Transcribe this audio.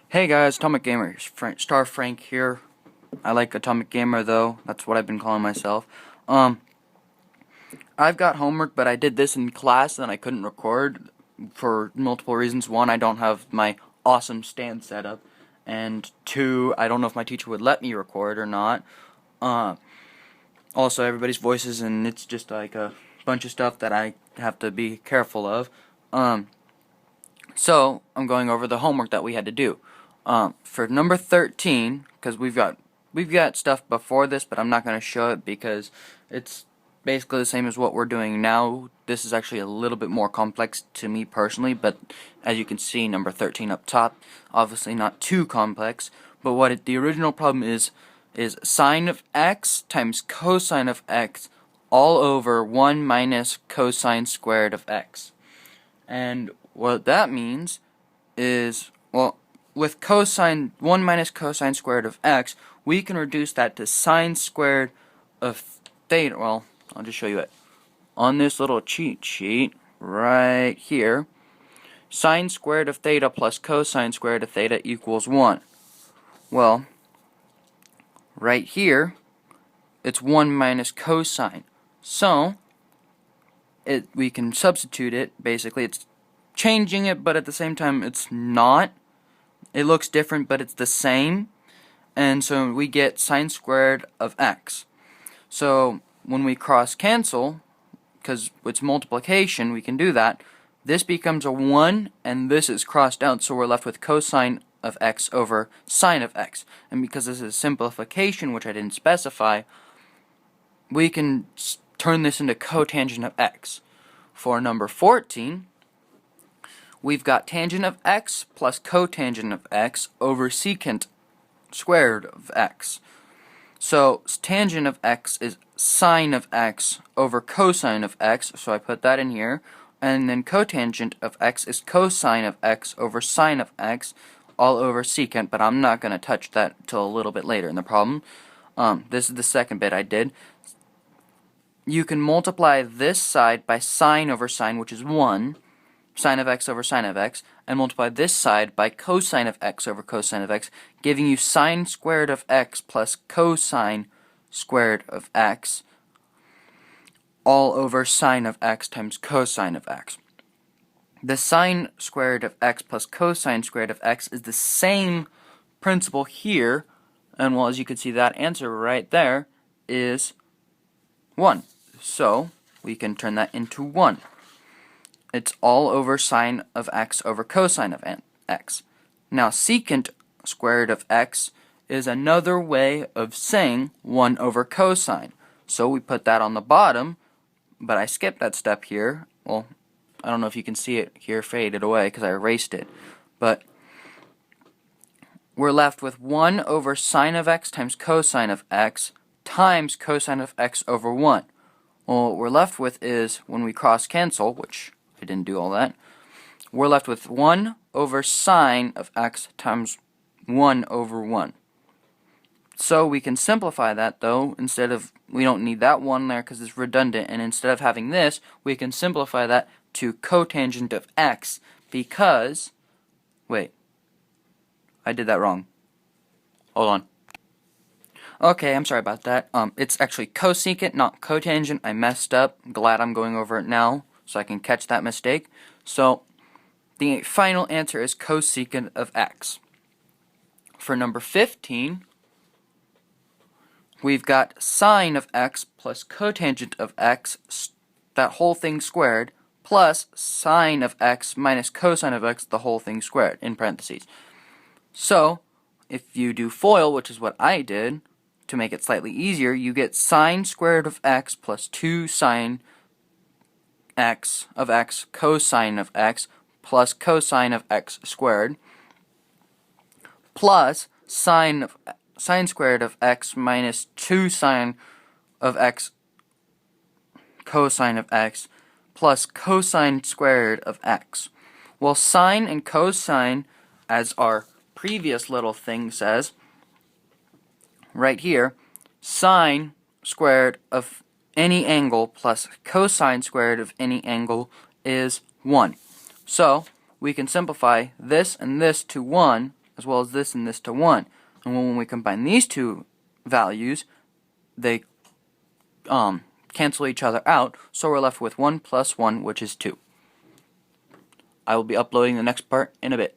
Hey guys, Atomic Gamer, Star Frank here. I like Atomic Gamer though, that's what I've been calling myself. I've got homework, but I did this in class and I couldn't record for multiple reasons. One, I don't have my awesome stand set up, and two, I don't know if my teacher would let me record or not. Also, everybody's voices, and it's just like a bunch of stuff that I have to be careful of. So I'm going over the homework that we had to do. For number 13, because we've got stuff before this, but I'm not going to show it because it's basically the same as what we're doing now. This is actually a little bit more complex to me personally, but as you can see, number 13 up top, obviously not too complex. But what the original problem is sine of x times cosine of x all over 1 minus cosine squared of x. And what that means is, well, with cosine 1 minus cosine squared of x, we can reduce that to sine squared of theta. Well, I'll just show you it. On this little cheat sheet right here, sine squared of theta plus cosine squared of theta equals 1. Well, right here, it's 1 minus cosine. So, we can substitute it. Basically, it's changing it, but at the same time, it's not. It looks different, but it's the same. And so we get sine squared of x. So when we cross cancel, because it's multiplication, we can do that. This becomes a 1, and this is crossed out, so we're left with cosine of x over sine of x. And because this is simplification, which I didn't specify, we can turn this into cotangent of x. For number 14, we've got tangent of x plus cotangent of x over secant squared of x. So tangent of x is sine of x over cosine of x, so I put that in here. And then cotangent of x is cosine of x over sine of x all over secant, but I'm not going to touch that until a little bit later in the problem. This is the second bit I did. You can multiply this side by sine over sine, which is 1, sine of x over sine of x, and multiply this side by cosine of x over cosine of x, giving you sine squared of x plus cosine squared of x all over sine of x times cosine of x. The sine squared of x plus cosine squared of x is the same principle here, and well, as you can see, that answer right there is 1. So we can turn that into 1. It's all over sine of x over cosine of x. Now, secant squared of x is another way of saying 1 over cosine. So we put that on the bottom, but I skipped that step here. Well, I don't know if you can see it here faded away because I erased it. But we're left with 1 over sine of x times cosine of x times cosine of x over 1. Well, what we're left with is, when we cross cancel, which I didn't do all that, we're left with 1 over sine of x times 1 over 1. So we can simplify that, though. We don't need that 1 there because it's redundant, and instead of having this, we can simplify that to cotangent of x because, wait, I did that wrong. Hold on. Okay, I'm sorry about that. It's actually cosecant, not cotangent. I messed up. Glad I'm going over it now so I can catch that mistake. So the final answer is cosecant of x. For number 15, we've got sine of x plus cotangent of x, that whole thing squared, plus sine of x minus cosine of x, the whole thing squared, in parentheses. So if you do FOIL, which is what I did, to make it slightly easier, you get sine squared of x plus 2 sine x of x cosine of x plus cosine of x squared plus sine squared of x minus 2 sine of x cosine of x plus cosine squared of x. Well, sine and cosine, as our previous little thing says, right here, sine squared of any angle plus cosine squared of any angle is 1. So we can simplify this and this to 1, as well as this and this to 1. And when we combine these two values, they cancel each other out, so we're left with 1 plus 1, which is 2. I will be uploading the next part in a bit.